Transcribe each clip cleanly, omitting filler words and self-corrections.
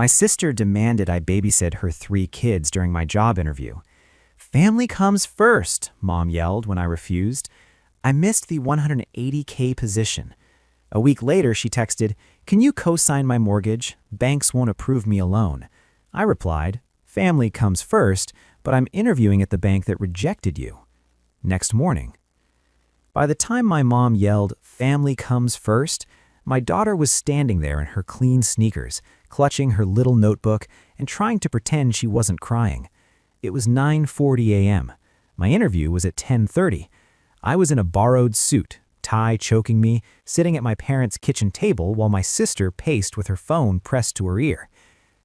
My sister demanded I babysit her 3 kids during my job interview. "Family comes first," Mom yelled when I refused. I missed the $180K position. A week later, she texted, "Can you co-sign my mortgage? Banks won't approve me alone." I replied, "Family comes first, but I'm interviewing at the bank that rejected you." Next morning. By the time my mom yelled, "Family comes first," my daughter was standing there in her clean sneakers, clutching her little notebook and trying to pretend she wasn't crying. It was 9:40 a.m. My interview was at 10:30. I was in a borrowed suit, tie choking me, sitting at my parents' kitchen table while my sister paced with her phone pressed to her ear.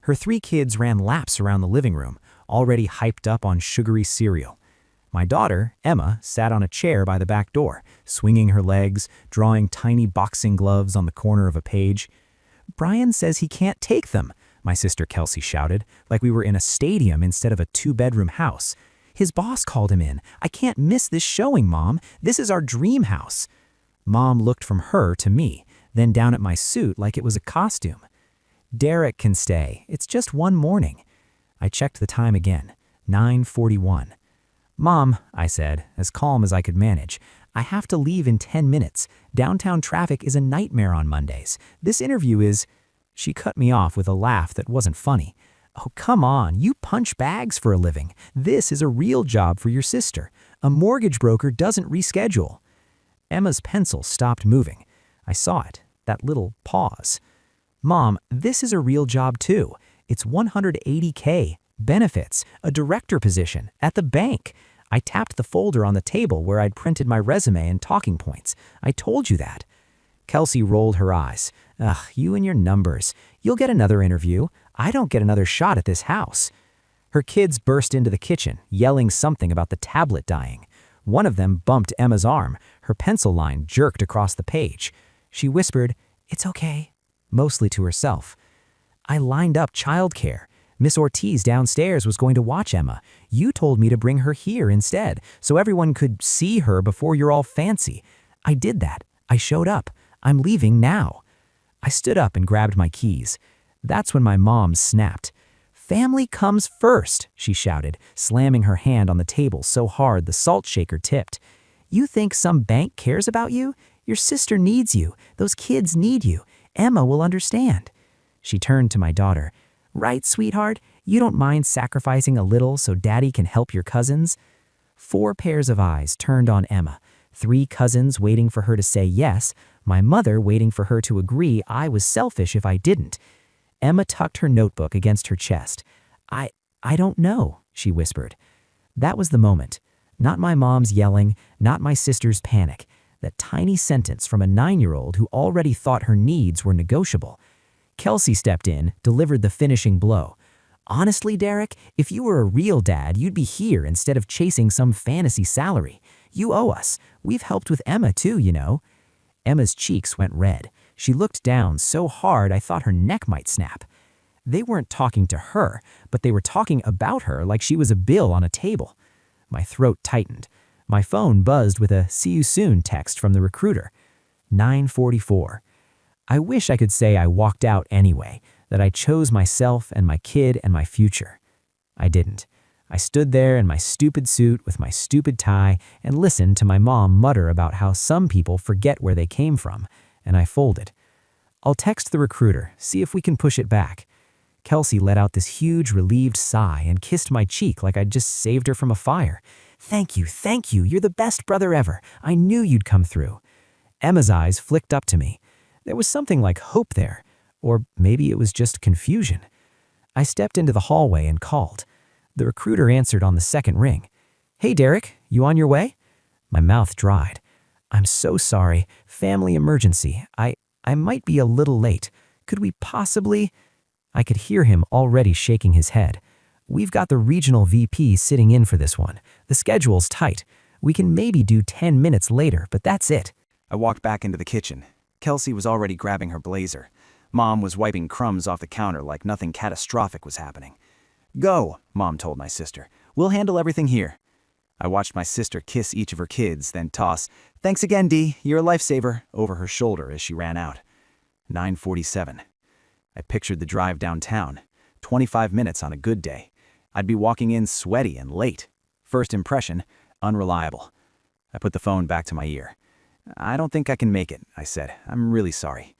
Her 3 kids ran laps around the living room, already hyped up on sugary cereal. My daughter, Emma, sat on a chair by the back door, swinging her legs, drawing tiny boxing gloves on the corner of a page. "Brian says he can't take them," my sister Kelsey shouted, like we were in a stadium instead of a 2-bedroom house. "His boss called him in. I can't miss this showing, Mom. This is our dream house." Mom looked from her to me, then down at my suit like it was a costume. "Derek can stay. It's just one morning." I checked the time again, 9:41. "Mom," I said, as calm as I could manage, "I have to leave in 10 minutes. Downtown traffic is a nightmare on Mondays. This interview is—" She cut me off with a laugh that wasn't funny. "Oh, come on, you punch bags for a living. This is a real job for your sister. A mortgage broker doesn't reschedule." Emma's pencil stopped moving. I saw it, that little pause. "Mom, this is a real job too. It's $180K, benefits, a director position, at the bank." I tapped the folder on the table where I'd printed my resume and talking points. "I told you that." Kelsey rolled her eyes. "Ugh, you and your numbers. You'll get another interview. I don't get another shot at this house." Her kids burst into the kitchen, yelling something about the tablet dying. One of them bumped Emma's arm. Her pencil line jerked across the page. She whispered, "It's okay," mostly to herself. "I lined up childcare. Miss Ortiz downstairs was going to watch Emma. You told me to bring her here instead, so everyone could see her before you're all fancy. I did that. I showed up. I'm leaving now." I stood up and grabbed my keys. That's when my mom snapped. "Family comes first," she shouted, slamming her hand on the table so hard the salt shaker tipped. "You think some bank cares about you? Your sister needs you. Those kids need you. Emma will understand." She turned to my daughter. "Right, sweetheart? You don't mind sacrificing a little so Daddy can help your cousins?" 4 pairs of eyes turned on Emma. 3 cousins waiting for her to say yes, my mother waiting for her to agree I was selfish if I didn't. Emma tucked her notebook against her chest. I don't know," she whispered. That was the moment. Not my mom's yelling, not my sister's panic. That tiny sentence from a 9-year-old who already thought her needs were negotiable. Kelsey stepped in, delivered the finishing blow. "Honestly, Derek, if you were a real dad, you'd be here instead of chasing some fantasy salary. You owe us. We've helped with Emma too, you know." Emma's cheeks went red. She looked down so hard I thought her neck might snap. They weren't talking to her, but they were talking about her like she was a bill on a table. My throat tightened. My phone buzzed with a "see you soon" text from the recruiter. 9:44. I wish I could say I walked out anyway, that I chose myself and my kid and my future. I didn't. I stood there in my stupid suit with my stupid tie and listened to my mom mutter about how some people forget where they came from, and I folded. "I'll text the recruiter, see if we can push it back." Kelsey let out this huge relieved sigh and kissed my cheek like I'd just saved her from a fire. Thank you, you're the best brother ever. I knew you'd come through." Emma's eyes flicked up to me. There was something like hope there, or maybe it was just confusion. I stepped into the hallway and called. The recruiter answered on the second ring. "Hey, Derek, you on your way?" My mouth dried. "I'm so sorry. Family emergency. I might be a little late. Could we possibly—" I could hear him already shaking his head. "We've got the regional VP sitting in for this one. The schedule's tight. We can maybe do 10 minutes later, but that's it." I walked back into the kitchen. Kelsey was already grabbing her blazer. Mom was wiping crumbs off the counter like nothing catastrophic was happening. "Go," Mom told my sister. "We'll handle everything here." I watched my sister kiss each of her kids, then toss, "Thanks again, Dee, you're a lifesaver," over her shoulder as she ran out. 9:47. I pictured the drive downtown. 25 minutes on a good day. I'd be walking in sweaty and late. First impression, unreliable. I put the phone back to my ear. "I don't think I can make it," I said. "I'm really sorry."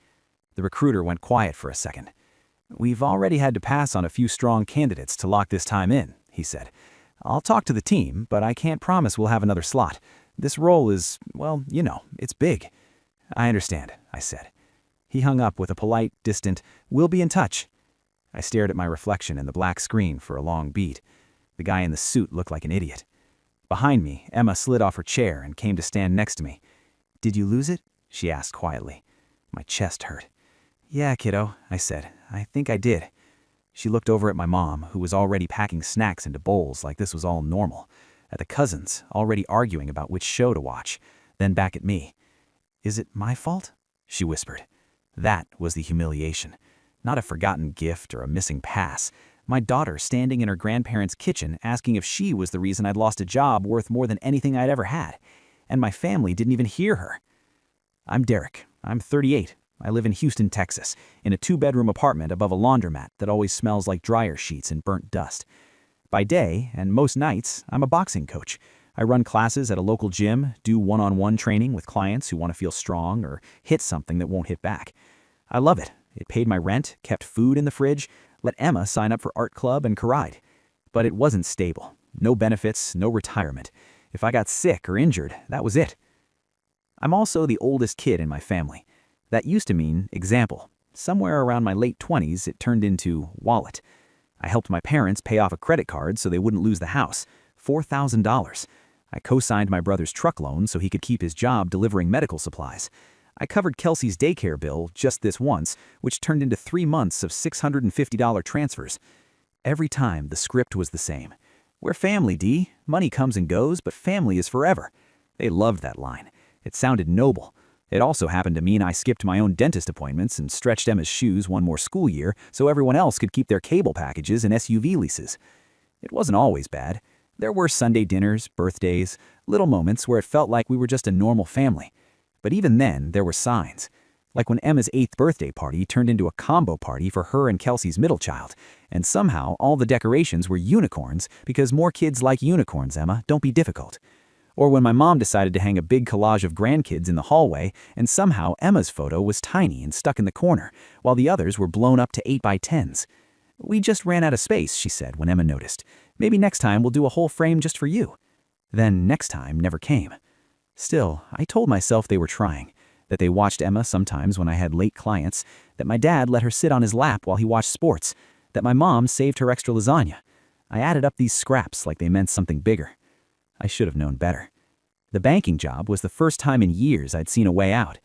The recruiter went quiet for a second. "We've already had to pass on a few strong candidates to lock this time in," he said. "I'll talk to the team, but I can't promise we'll have another slot. This role is, well, it's big." "I understand," I said. He hung up with a polite, distant, "We'll be in touch." I stared at my reflection in the black screen for a long beat. The guy in the suit looked like an idiot. Behind me, Emma slid off her chair and came to stand next to me. "Did you lose it?" she asked quietly. My chest hurt. "Yeah, kiddo," I said. "I think I did." She looked over at my mom, who was already packing snacks into bowls like this was all normal, at the cousins, already arguing about which show to watch, then back at me. "Is it my fault?" she whispered. That was the humiliation. Not a forgotten gift or a missing pass. My daughter standing in her grandparents' kitchen asking if she was the reason I'd lost a job worth more than anything I'd ever had. And my family didn't even hear her. "I'm Derek. I'm 38. I live in Houston, Texas, in a 2-bedroom apartment above a laundromat that always smells like dryer sheets and burnt dust. By day, and most nights, I'm a boxing coach. I run classes at a local gym, do one-on-one training with clients who want to feel strong or hit something that won't hit back. I love it. It paid my rent, kept food in the fridge, let Emma sign up for art club and karate. But it wasn't stable. No benefits, no retirement. If I got sick or injured, that was it. I'm also the oldest kid in my family. That used to mean example. Somewhere around my late 20s, it turned into wallet. I helped my parents pay off a credit card so they wouldn't lose the house. $4,000. I co-signed my brother's truck loan so he could keep his job delivering medical supplies. I covered Kelsey's daycare bill just this once, which turned into 3 months of $650 transfers. Every time, the script was the same. "We're family, Dee. Money comes and goes, but family is forever." They loved that line. It sounded noble. It also happened to mean I skipped my own dentist appointments and stretched Emma's shoes one more school year so everyone else could keep their cable packages and SUV leases. It wasn't always bad. There were Sunday dinners, birthdays, little moments where it felt like we were just a normal family. But even then, there were signs. Like when Emma's 8th birthday party turned into a combo party for her and Kelsey's middle child, and somehow all the decorations were unicorns because more kids like unicorns, Emma, don't be difficult. Or when my mom decided to hang a big collage of grandkids in the hallway, and somehow Emma's photo was tiny and stuck in the corner, while the others were blown up to 8x10s. "We just ran out of space," she said when Emma noticed. "Maybe next time we'll do a whole frame just for you." Then next time never came. Still, I told myself they were trying, that they watched Emma sometimes when I had late clients, that my dad let her sit on his lap while he watched sports, that my mom saved her extra lasagna. I added up these scraps like they meant something bigger. I should have known better. The banking job was the first time in years I'd seen a way out.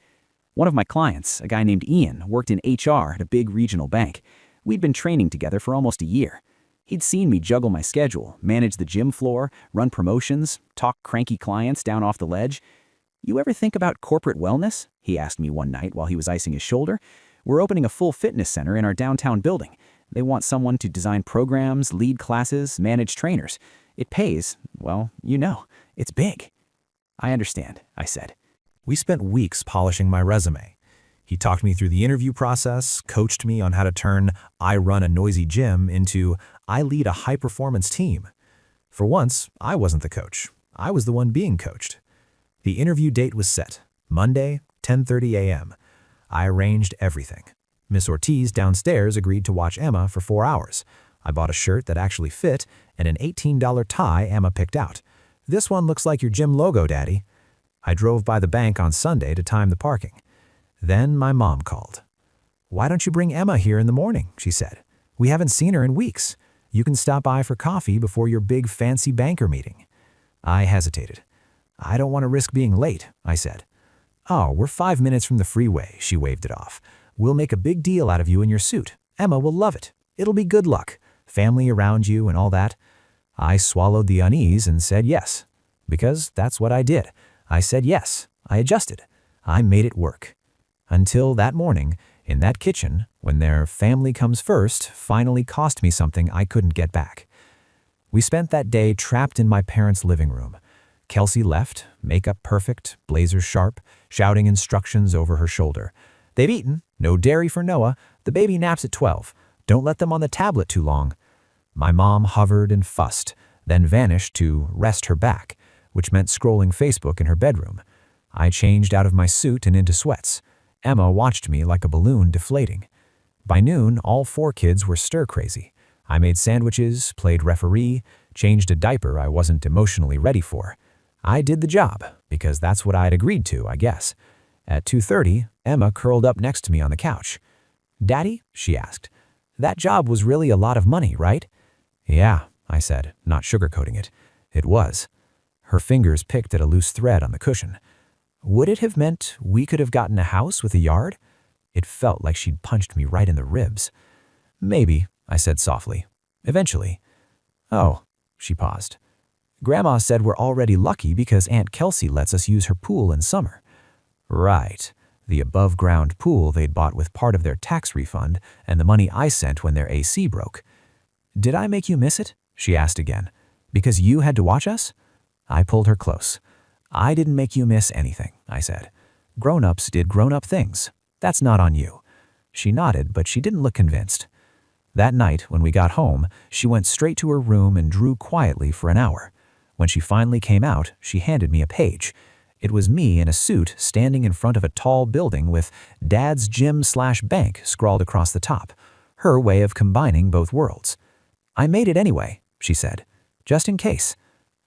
One of my clients, a guy named Ian, worked in HR at a big regional bank. We'd been training together for almost a year. He'd seen me juggle my schedule, manage the gym floor, run promotions, talk cranky clients down off the ledge. "You ever think about corporate wellness?" he asked me one night while he was icing his shoulder. "We're opening a full fitness center in our downtown building. They want someone to design programs, lead classes, manage trainers. It pays, well, it's big." "I understand," I said. We spent weeks polishing my resume. He talked me through the interview process, coached me on how to turn "I run a noisy gym" into "I lead a high-performance team." For once, I wasn't the coach. I was the one being coached. The interview date was set, Monday, 10:30 a.m. I arranged everything. Miss Ortiz downstairs agreed to watch Emma for 4 hours. I bought a shirt that actually fit and an $18 tie Emma picked out. "This one looks like your gym logo, Daddy." I drove by the bank on Sunday to time the parking. Then my mom called. "Why don't you bring Emma here in the morning?" she said. "We haven't seen her in weeks. You can stop by for coffee before your big fancy banker meeting." I hesitated. "I don't want to risk being late," I said. "Oh, we're 5 minutes from the freeway," she waved it off. "We'll make a big deal out of you in your suit. Emma will love it. It'll be good luck. Family around you and all that." I swallowed the unease and said yes. Because that's what I did. I said yes. I adjusted. I made it work. Until that morning, in that kitchen, when their "family comes first" finally cost me something I couldn't get back. We spent that day trapped in my parents' living room. Kelsey left, makeup perfect, blazer sharp, shouting instructions over her shoulder. They've eaten. No dairy for Noah. The baby naps at 12. Don't let them on the tablet too long. My mom hovered and fussed, then vanished to rest her back, which meant scrolling Facebook in her bedroom. I changed out of my suit and into sweats. Emma watched me like a balloon deflating. By noon, all 4 kids were stir-crazy. I made sandwiches, played referee, changed a diaper I wasn't emotionally ready for. I did the job, because that's what I'd agreed to, I guess. At 2:30, Emma curled up next to me on the couch. "Daddy," she asked, "that job was really a lot of money, right?" "Yeah," I said, not sugarcoating it. It was. Her fingers picked at a loose thread on the cushion. "Would it have meant we could have gotten a house with a yard?" It felt like she'd punched me right in the ribs. "Maybe," I said softly. "Eventually." "Oh," she paused. "Grandma said we're already lucky because Aunt Kelsey lets us use her pool in summer." Right. The above-ground pool they'd bought with part of their tax refund and the money I sent when their AC broke. "Did I make you miss it?" she asked again. "Because you had to watch us?" I pulled her close. "I didn't make you miss anything," I said. "Grown-ups did grown-up things. That's not on you." She nodded, but she didn't look convinced. That night, when we got home, she went straight to her room and drew quietly for an hour. When she finally came out, she handed me a page. It was me in a suit standing in front of a tall building with Dad's Gym/Bank scrawled across the top, her way of combining both worlds. "I made it anyway," she said, "just in case."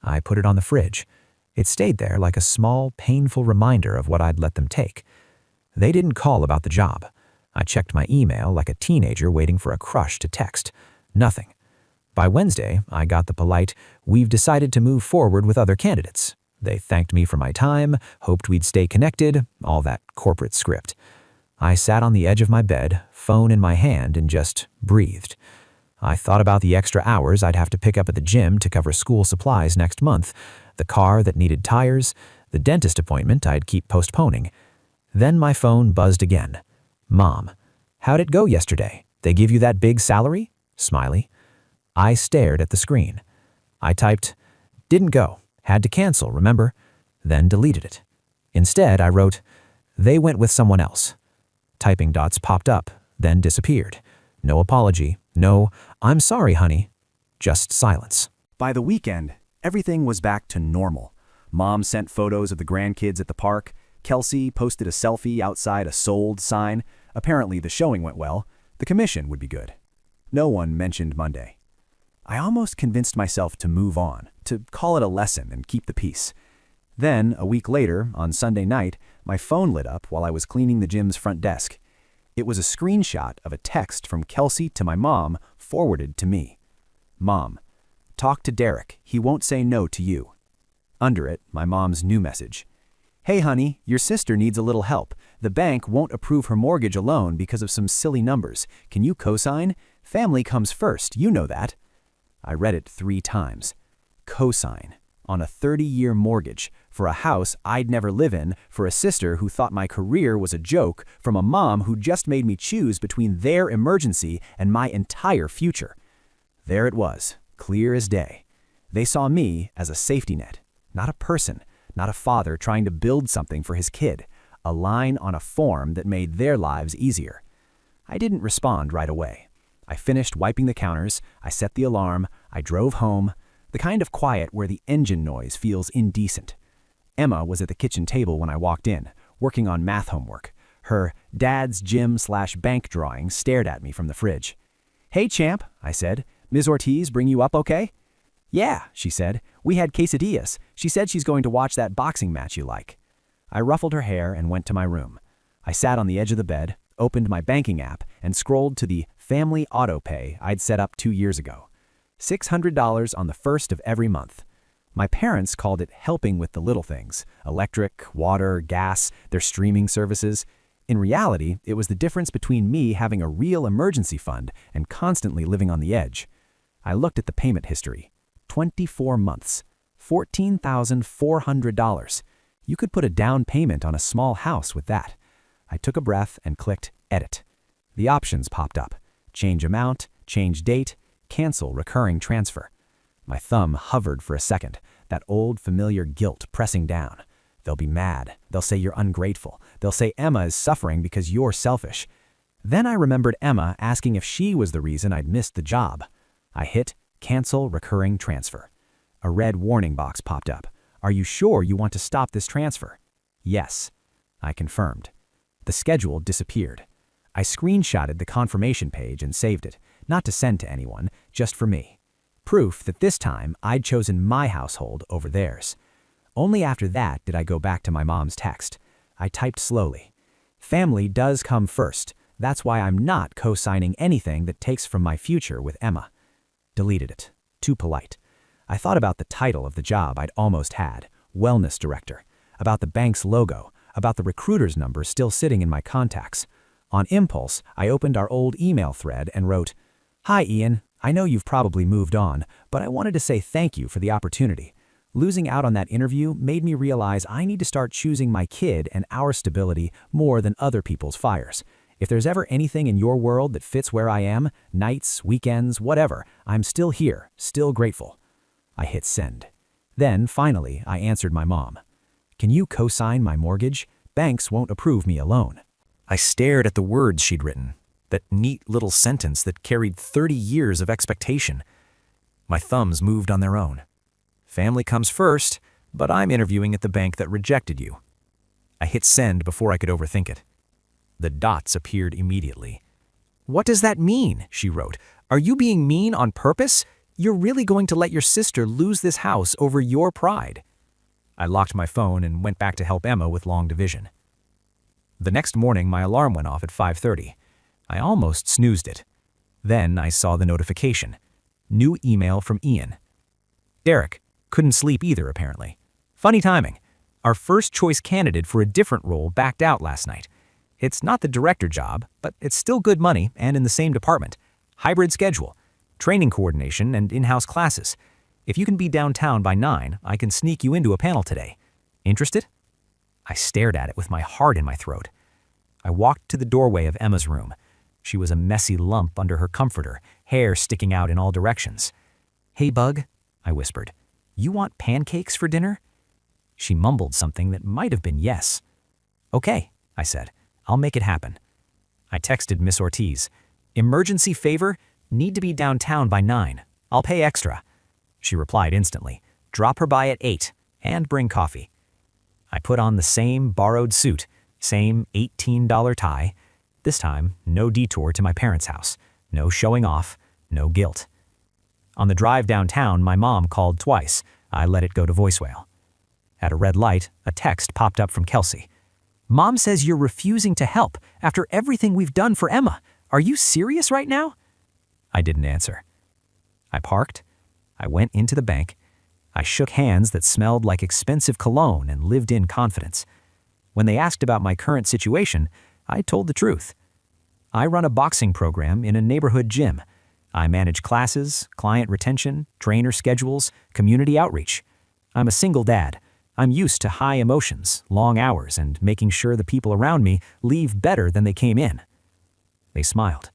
I put it on the fridge. It stayed there like a small, painful reminder of what I'd let them take. They didn't call about the job. I checked my email like a teenager waiting for a crush to text. Nothing. By Wednesday, I got the polite, "We've decided to move forward with other candidates." They thanked me for my time, hoped we'd stay connected, all that corporate script. I sat on the edge of my bed, phone in my hand, and just breathed. I thought about the extra hours I'd have to pick up at the gym to cover school supplies next month, the car that needed tires, the dentist appointment I'd keep postponing. Then my phone buzzed again. "Mom, how'd it go yesterday? They give you that big salary?" Smiley. I stared at the screen. I typed, "Didn't go. Had to cancel, remember?" Then deleted it. Instead, I wrote, "They went with someone else." Typing dots popped up, then disappeared. No apology. No, "I'm sorry, honey." Just silence. By the weekend, everything was back to normal. Mom sent photos of the grandkids at the park. Kelsey posted a selfie outside a sold sign. Apparently the showing went well. The commission would be good. No one mentioned Monday. I almost convinced myself to move on, to call it a lesson and keep the peace. Then, a week later, on Sunday night, my phone lit up while I was cleaning the gym's front desk. It was a screenshot of a text from Kelsey to my mom, forwarded to me. "Mom, talk to Derek. He won't say no to you." Under it, my mom's new message. "Hey honey, your sister needs a little help. The bank won't approve her mortgage alone because of some silly numbers. Can you co-sign? Family comes first, you know that." I read it 3 times. Co-sign. On a 30-year mortgage, for a house I'd never live in, for a sister who thought my career was a joke, from a mom who just made me choose between their emergency and my entire future. There it was, clear as day. They saw me as a safety net, not a person, not a father trying to build something for his kid, a line on a form that made their lives easier. I didn't respond right away. I finished wiping the counters, I set the alarm, I drove home, the kind of quiet where the engine noise feels indecent. Emma was at the kitchen table when I walked in, working on math homework. Her Dad's Gym/Bank drawing stared at me from the fridge. "Hey, champ," I said. "Ms. Ortiz bring you up okay?" "Yeah," she said. "We had quesadillas. She said she's going to watch that boxing match you like." I ruffled her hair and went to my room. I sat on the edge of the bed, opened my banking app, and scrolled to the family auto pay I'd set up 2 years ago. $600 on the first of every month. My parents called it helping with the little things, electric, water, gas, their streaming services. In reality, it was the difference between me having a real emergency fund and constantly living on the edge. I looked at the payment history. 24 months, $14,400. You could put a down payment on a small house with that. I took a breath and clicked Edit. The options popped up. Change amount, change date, cancel recurring transfer. My thumb hovered for a second, that old familiar guilt pressing down. They'll be mad. They'll say you're ungrateful. They'll say Emma is suffering because you're selfish. Then I remembered Emma asking if she was the reason I'd missed the job. I hit Cancel Recurring Transfer. A red warning box popped up. Are you sure you want to stop this transfer? Yes. I confirmed. The schedule disappeared. I screenshotted the confirmation page and saved it, not to send to anyone, just for me. Proof that this time I'd chosen my household over theirs. Only after that did I go back to my mom's text. I typed slowly. Family does come first. That's why I'm not co-signing anything that takes from my future with Emma. Deleted it. Too polite. I thought about the title of the job I'd almost had, Wellness Director, about the bank's logo, about the recruiter's number still sitting in my contacts. On impulse, I opened our old email thread and wrote, Hi Ian, I know you've probably moved on, but I wanted to say thank you for the opportunity. Losing out on that interview made me realize I need to start choosing my kid and our stability more than other people's fires. If there's ever anything in your world that fits where I am, nights, weekends, whatever, I'm still here, still grateful. I hit send. Then, finally, I answered my mom. Can you co-sign my mortgage? Banks won't approve me alone. I stared at the words she'd written, that neat little sentence that carried 30 years of expectation. My thumbs moved on their own. Family comes first, but I'm interviewing at the bank that rejected you. I hit send before I could overthink it. The dots appeared immediately. What does that mean? She wrote. Are you being mean on purpose? You're really going to let your sister lose this house over your pride. I locked my phone and went back to help Emma with long division. The next morning, my alarm went off at 5:30. I almost snoozed it. Then I saw the notification. New email from Ian. Derek. Couldn't sleep either, apparently. Funny timing. Our first choice candidate for a different role backed out last night. It's not the director job, but it's still good money and in the same department. Hybrid schedule, training coordination, and in-house classes. If you can be downtown by 9, I can sneak you into a panel today. Interested? I stared at it with my heart in my throat. I walked to the doorway of Emma's room. She was a messy lump under her comforter, hair sticking out in all directions. Hey, Bug, I whispered. You want pancakes for dinner? She mumbled something that might have been yes. Okay, I said. I'll make it happen. I texted Miss Ortiz. Emergency favor? Need to be downtown by 9. I'll pay extra. She replied instantly. Drop her by at 8 and bring coffee. I put on the same borrowed suit, same $18 tie. This time, no detour to my parents' house. No showing off, no guilt. On the drive downtown, my mom called twice. I let it go to voicemail. At a red light, a text popped up from Kelsey. Mom says you're refusing to help after everything we've done for Emma. Are you serious right now? I didn't answer. I parked. I went into the bank. I shook hands that smelled like expensive cologne and lived in confidence. When they asked about my current situation, I told the truth. I run a boxing program in a neighborhood gym. I manage classes, client retention, trainer schedules, community outreach. I'm a single dad. I'm used to high emotions, long hours, and making sure the people around me leave better than they came in. They smiled.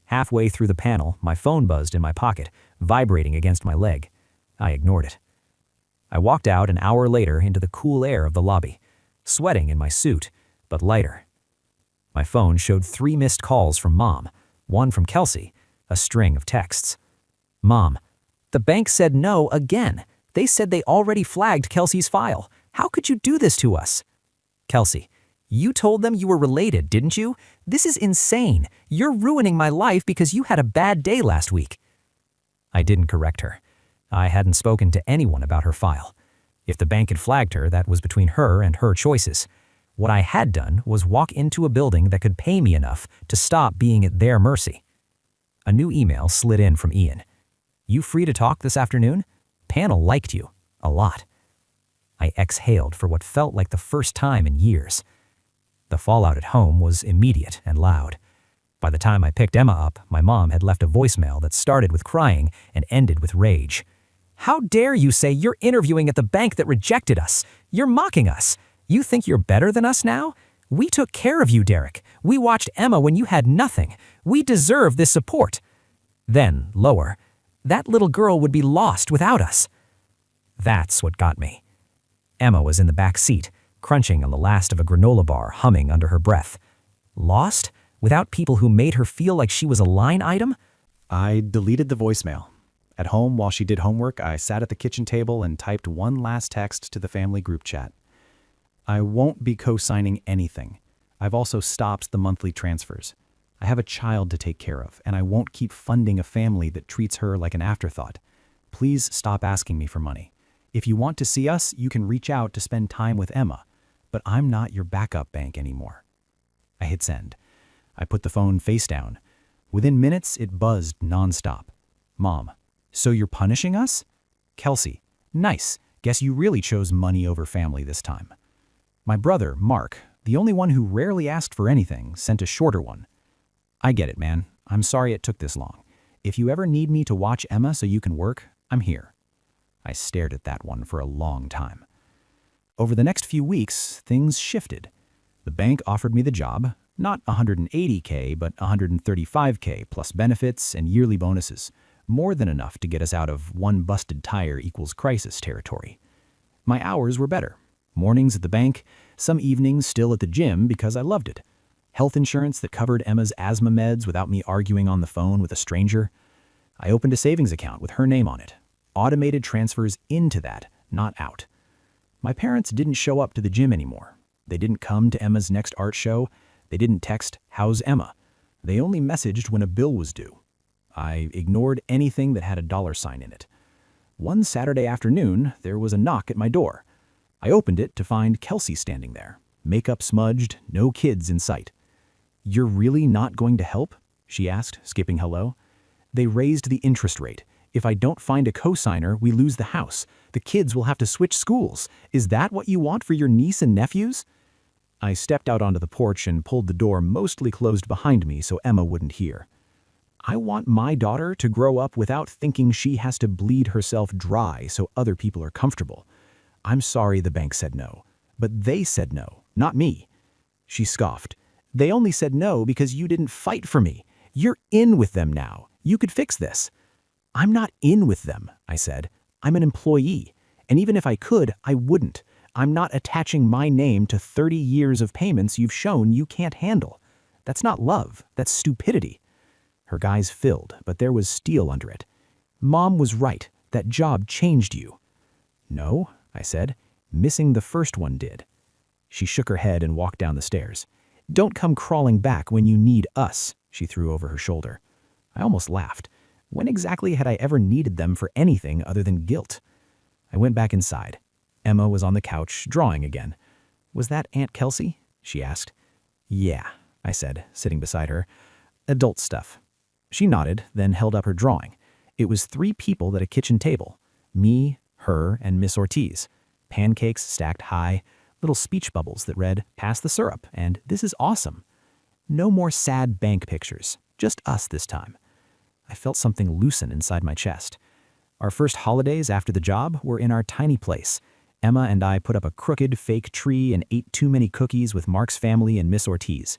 Halfway through the panel, my phone buzzed in my pocket, vibrating against my leg. I ignored it. I walked out an hour later into the cool air of the lobby, sweating in my suit, but lighter. My phone showed 3 missed calls from Mom, 1 from Kelsey, a string of texts. Mom, the bank said no again. They said they already flagged Kelsey's file. How could you do this to us? Kelsey, you told them you were related, didn't you? This is insane. You're ruining my life because you had a bad day last week. I didn't correct her. I hadn't spoken to anyone about her file. If the bank had flagged her, that was between her and her choices. What I had done was walk into a building that could pay me enough to stop being at their mercy. A new email slid in from Ian. You free to talk this afternoon? Panel liked you. A lot. I exhaled for what felt like the first time in years. The fallout at home was immediate and loud. By the time I picked Emma up, my mom had left a voicemail that started with crying and ended with rage. How dare you say you're interviewing at the bank that rejected us? You're mocking us. You think you're better than us now? We took care of you, Derek. We watched Emma when you had nothing. We deserve this support. Then, lower, that little girl would be lost without us. That's what got me. Emma was in the back seat, crunching on the last of a granola bar, humming under her breath. Lost? Without people who made her feel like she was a line item? I deleted the voicemail. At home, while she did homework, I sat at the kitchen table and typed one last text to the family group chat. I won't be co-signing anything. I've also stopped the monthly transfers. I have a child to take care of, and I won't keep funding a family that treats her like an afterthought. Please stop asking me for money. If you want to see us, you can reach out to spend time with Emma, but I'm not your backup bank anymore. I hit send. I put the phone face down. Within minutes, it buzzed nonstop. Mom, so you're punishing us? Kelsey, nice. Guess you really chose money over family this time. My brother, Mark, the only one who rarely asked for anything, sent a shorter one. I get it, man. I'm sorry it took this long. If you ever need me to watch Emma so you can work, I'm here. I stared at that one for a long time. Over the next few weeks, things shifted. The bank offered me the job, not $180K, but $135K plus benefits and yearly bonuses, more than enough to get us out of one busted tire equals crisis territory. My hours were better. Mornings at the bank, some evenings still at the gym because I loved it. Health insurance that covered Emma's asthma meds without me arguing on the phone with a stranger. I opened a savings account with her name on it. Automated transfers into that, not out. My parents didn't show up to the gym anymore. They didn't come to Emma's next art show. They didn't text, "How's Emma?" They only messaged when a bill was due. I ignored anything that had a $sign in it. One Saturday afternoon, there was a knock at my door. I opened it to find Kelsey standing there, makeup smudged, no kids in sight. "You're really not going to help?" she asked, skipping hello. "They raised the interest rate. If I don't find a co-signer, we lose the house. The kids will have to switch schools. Is that what you want for your niece and nephews?" I stepped out onto the porch and pulled the door mostly closed behind me so Emma wouldn't hear. I want my daughter to grow up without thinking she has to bleed herself dry so other people are comfortable. I'm sorry the bank said no, but they said no, not me. She scoffed. "They only said no because you didn't fight for me. You're in with them now. You could fix this." "I'm not in with them," I said. "I'm an employee. And even if I could, I wouldn't. I'm not attaching my name to 30 years of payments you've shown you can't handle. That's not love. That's stupidity." Her eyes filled, but there was steel under it. "Mom was right. That job changed you." "No," I said. "Missing the first one did." She shook her head and walked down the stairs. "Don't come crawling back when you need us," she threw over her shoulder. I almost laughed. When exactly had I ever needed them for anything other than guilt? I went back inside. Emma was on the couch, drawing again. "Was that Aunt Kelsey?" she asked. "Yeah," I said, sitting beside her. "Adult stuff." She nodded, then held up her drawing. It was 3 people at a kitchen table. Me, her, and Miss Ortiz. Pancakes stacked high, little speech bubbles that read, "Pass the syrup," and "This is awesome." No more sad bank pictures, just us this time. I felt something loosen inside my chest. Our first holidays after the job were in our tiny place. Emma and I put up a crooked fake tree and ate too many cookies with Mark's family and Miss Ortiz.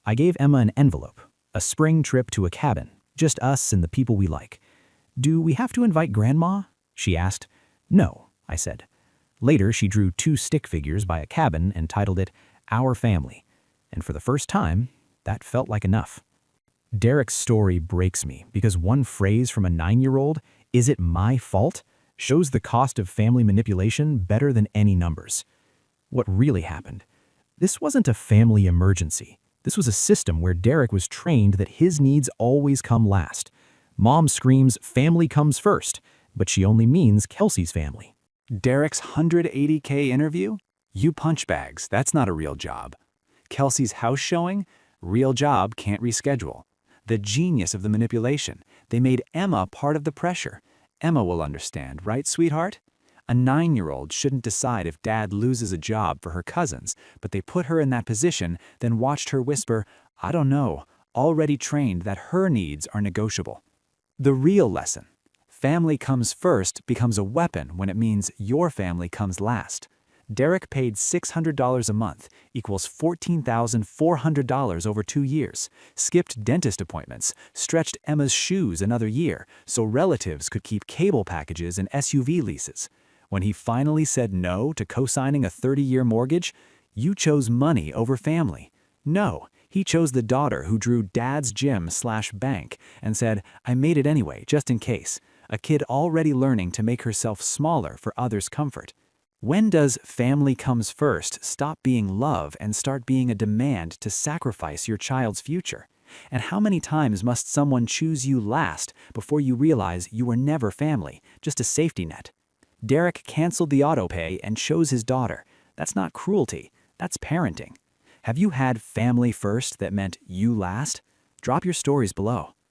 I gave Emma an envelope, a spring trip to a cabin, just us and the people we like. "Do we have to invite Grandma?" she asked. "No," I said. Later, she drew 2 stick figures by a cabin and titled it Our Family. And for the first time, that felt like enough. Derek's story breaks me because one phrase from a 9-year-old, "Is it my fault?" shows the cost of family manipulation better than any numbers. What really happened? This wasn't a family emergency. This was a system where Derek was trained that his needs always come last. Mom screams, "Family comes first," but she only means Kelsey's family. Derek's $180K interview? You punchbags, that's not a real job. Kelsey's house showing? Real job, can't reschedule. The genius of the manipulation. They made Emma part of the pressure. Emma will understand, right, sweetheart? A 9-year-old shouldn't decide if dad loses a job for her cousins, but they put her in that position, then watched her whisper, "I don't know," already trained that her needs are negotiable. The real lesson. Family comes first becomes a weapon when it means your family comes last. Derek paid $600 a month, equals $14,400 over 2 years, skipped dentist appointments, stretched Emma's shoes another year so relatives could keep cable packages and SUV leases. When he finally said no to co-signing a 30-year mortgage, you chose money over family. No, he chose the daughter who drew dad's gym/bank and said, I made it anyway, just in case. A kid already learning to make herself smaller for others' comfort. When does family comes first stop being love and start being a demand to sacrifice your child's future? And how many times must someone choose you last before you realize you were never family, just a safety net? Derek canceled the autopay and chose his daughter. That's not cruelty, that's parenting. Have you had family first that meant you last? Drop your stories below.